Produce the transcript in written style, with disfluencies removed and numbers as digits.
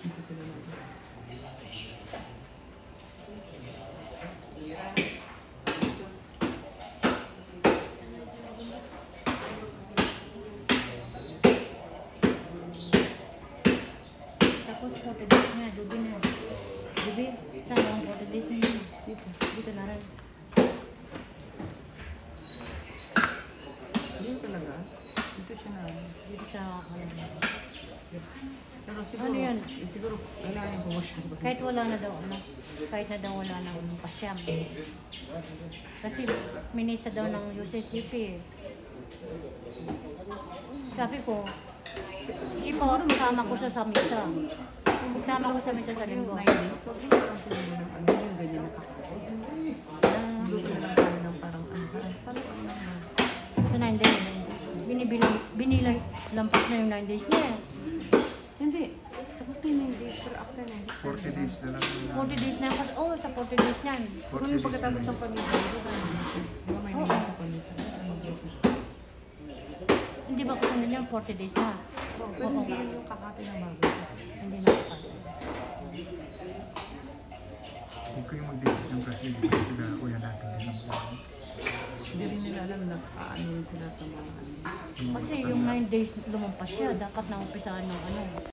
Dito sila natin. Tapos 40 days na, dubi na. Dubi, saan ang 40 days na yun? Dito na rin. Dito talaga. Dito siya na. Dito sa Pero siguro, ano yan? siguro, kailangan ko siya. Kahit wala na daw, ano? Kahit na daw wala na pasyam. Kasi minisa daw ng UCCP eh. Sabi ko, isama ko sa misa. Isama ko sa misa sa linggo. 9 days, wag mo lang sila mo ng ano, yung ganyan nakakapot. Gusto na lang tayo ng parang, parang salo ang naman. Sa 9 days. Binilang lampas na yung 9 days niya eh. Hindi. Tapos na yung 9 days, pero after 9 days. 40 days na lang. 40 days na yung sa 40 days niyan. Kung yung pagkatapos ng pamilya, di ba? Di ba may Oo. nangyayon sa pamilya? Hindi ba kasi niya 40 days na? Pero hindi yun yung kakapin ng bago. Hindi na kapag. Hindi ko yung mag-decision kasi hindi ko sila kuya natin din ang plano. Hindi rin nila alam na paano yun sila sa mga ano. Kasi yung 9 days lumampas siya, dapat na umpisahan ng ano.